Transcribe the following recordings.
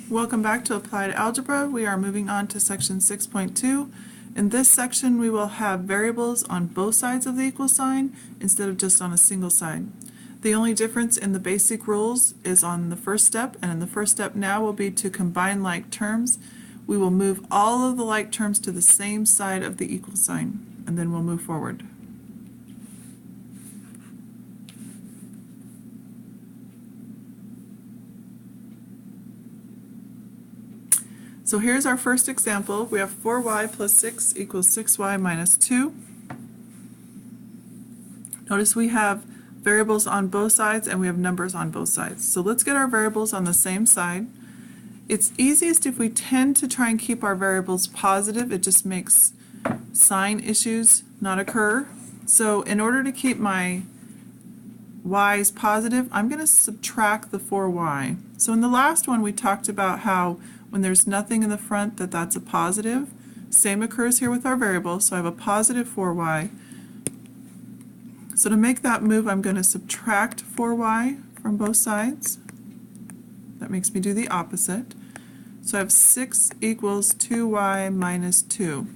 Welcome back to Applied Algebra. We are moving on to section 6.2. In this section we will have variables on both sides of the equal sign instead of just on a single side. The only difference in the basic rules is on the first step, and in the first step now will be to combine like terms. We will move all of the like terms to the same side of the equal sign, and then we'll move forward. So here's our first example. We have 4y plus 6 equals 6y minus 2. Notice we have variables on both sides and we have numbers on both sides. So let's get our variables on the same side. It's easiest if we tend to try and keep our variables positive. It just makes sign issues not occur. So in order to keep my y's positive, I'm going to subtract the 4y. So in the last one we talked about how when there's nothing in the front that's a positive. Same occurs here with our variable, so I have a positive 4y. So to make that move, I'm going to subtract 4y from both sides. That makes me do the opposite. So I have 6 equals 2y minus 2.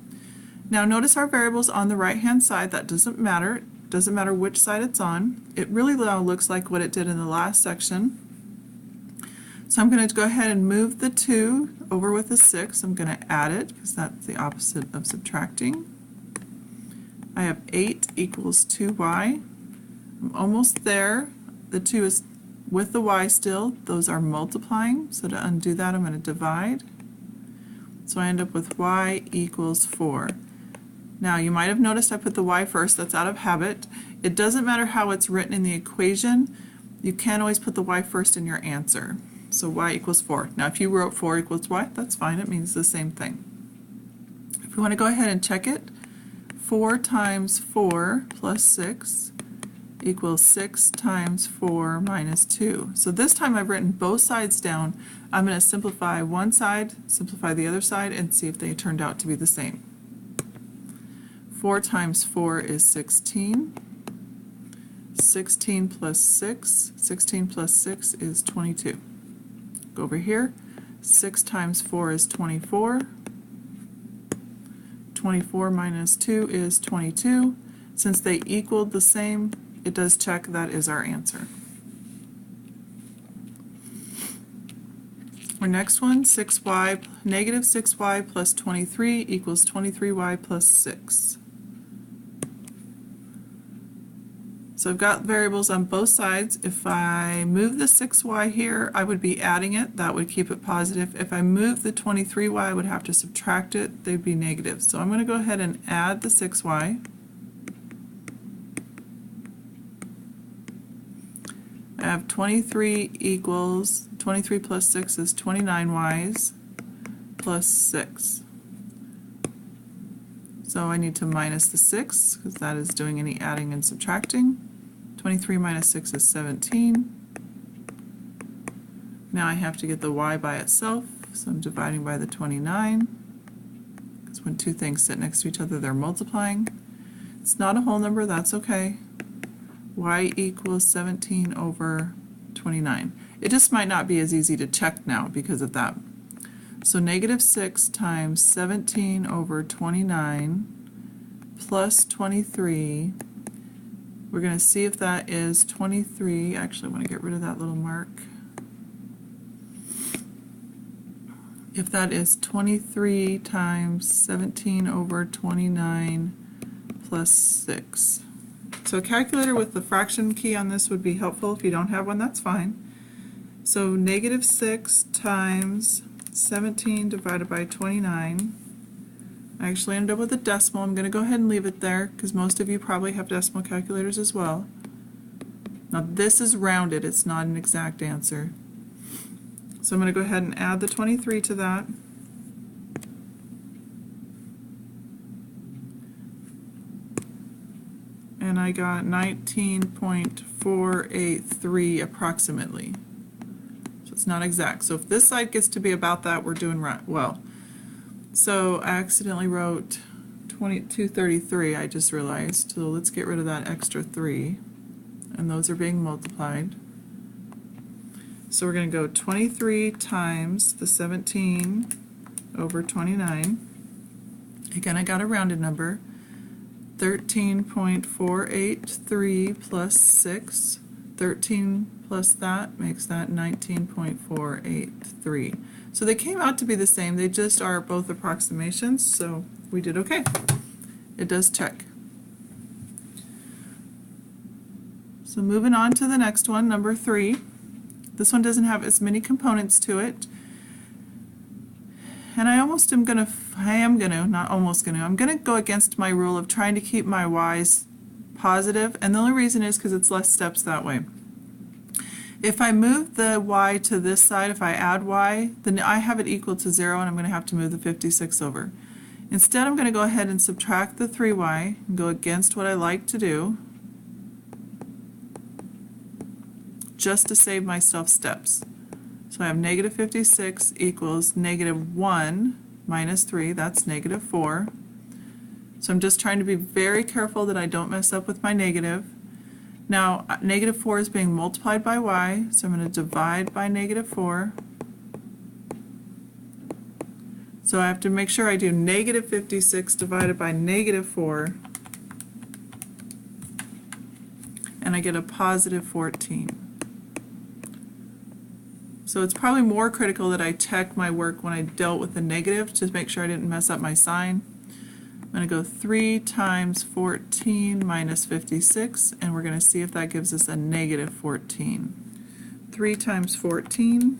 Now notice our variables on the right hand side. That doesn't matter. It doesn't matter which side it's on. It really now looks like what it did in the last section. So I'm going to go ahead and move the 2 over with the 6. I'm going to add it because that's the opposite of subtracting. I have 8 equals 2y. I'm almost there. The 2 is with the y still. Those are multiplying. So to undo that, I'm going to divide. So I end up with y equals 4. Now you might have noticed I put the y first. That's out of habit. It doesn't matter how it's written in the equation. You can always put the y first in your answer. So y equals 4. Now if you wrote 4 equals y, that's fine. It means the same thing. If we want to go ahead and check it, 4 times 4 plus 6 equals 6 times 4 minus 2. So this time I've written both sides down. I'm going to simplify one side, simplify the other side, and see if they turned out to be the same. 4 times 4 is 16. 16 plus 6. 16 plus 6 is 22. Go over here. 6 times 4 is 24. 24 minus 2 is 22. Since they equaled the same, it does check. That is our answer. Our next one, negative 6y plus 23 equals 23y plus 6. So I've got variables on both sides. If I move the 6y here, I would be adding it. That would keep it positive. If I move the 23y, I would have to subtract it. They'd be negative. So I'm going to go ahead and add the 6y. I have 23 equals, 23 plus 6 is 29y's plus 6. So I need to minus the 6 because that is doing any adding and subtracting. 23 minus 6 is 17. Now I have to get the y by itself, so I'm dividing by the 29. Because when two things sit next to each other, they're multiplying. It's not a whole number, that's okay. Y equals 17 over 29. It just might not be as easy to check now because of that. So negative 6 times 17 over 29 plus 23. We're going to see if that is 23. Actually, I want to get rid of that little mark. If that is 23 times 17 over 29 plus 6. So a calculator with the fraction key on this would be helpful. If you don't have one, that's fine. So negative 6 times 17 divided by 29. I actually ended up with a decimal. I'm going to go ahead and leave it there because most of you probably have decimal calculators as well. Now this is rounded. It's not an exact answer. So I'm going to go ahead and add the 23 to that. And I got 19.483 approximately. So it's not exact. So if this side gets to be about that, we're doing right well. So I accidentally wrote 233, I just realized. So let's get rid of that extra 3. And those are being multiplied. So we're going to go 23 times the 17 over 29. Again, I got a rounded number. 13.483 plus 6. 13 plus that makes that 19.483. So they came out to be the same. They just are both approximations, so we did okay. It does check. So moving on to the next one, number 3. This one doesn't have as many components to it. And I'm gonna go against my rule of trying to keep my y's positive, and the only reason is because it's less steps that way. If I move the y to this side, if I add y, then I have it equal to 0, and I'm going to have to move the 56 over. Instead, I'm going to go ahead and subtract the 3y and go against what I like to do, just to save myself steps. So I have negative 56 equals negative 1 minus 3, that's negative 4. So I'm just trying to be very careful that I don't mess up with my negative. Now, negative 4 is being multiplied by y, so I'm going to divide by negative 4. So I have to make sure I do negative 56 divided by negative 4, and I get a positive 14. So it's probably more critical that I check my work when I dealt with the negative to make sure I didn't mess up my sign. I'm going to go 3 times 14 minus 56, and we're going to see if that gives us a negative 14. 3 times 14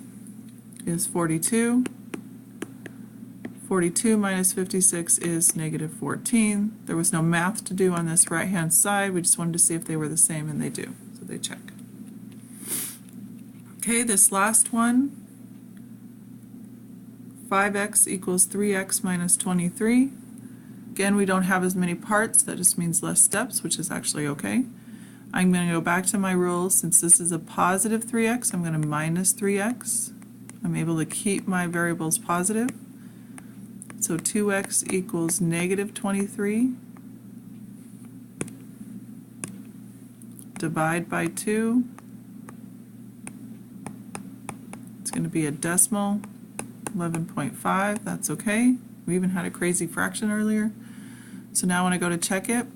is 42. 42 minus 56 is negative 14. There was no math to do on this right-hand side. We just wanted to see if they were the same, and they do. So they check. Okay, this last one, 5x equals 3x minus 23. Again, we don't have as many parts. That just means less steps, which is actually okay. I'm going to go back to my rules. Since this is a positive 3x, I'm going to minus 3x. I'm able to keep my variables positive. So 2x equals negative 23. Divide by 2. It's going to be a decimal, 11.5. That's okay. We even had a crazy fraction earlier. So now when I go to check it,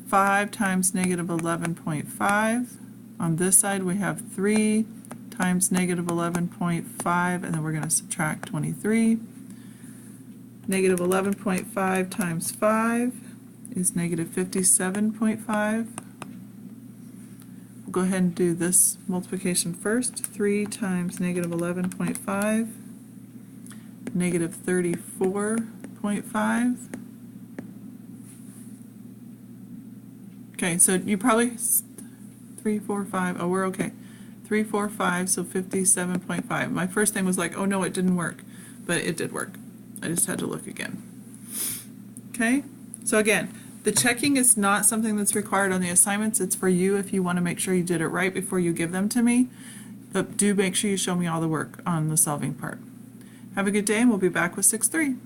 5 times negative 11.5. On this side we have 3 times negative 11.5, and then we're going to subtract 23. Negative 11.5 times 5 is negative 57.5. We'll go ahead and do this multiplication first. 3 times negative 11.5, negative 34.5. Okay, so you probably 3, 4, 5. Oh, we're okay. 3, 4, 5, so 57.5. My first thing was like, oh no, it didn't work, but it did work. I just had to look again. Okay, so again, the checking is not something that's required on the assignments. It's for you if you want to make sure you did it right before you give them to me. But do make sure you show me all the work on the solving part. Have a good day, and we'll be back with 6-3.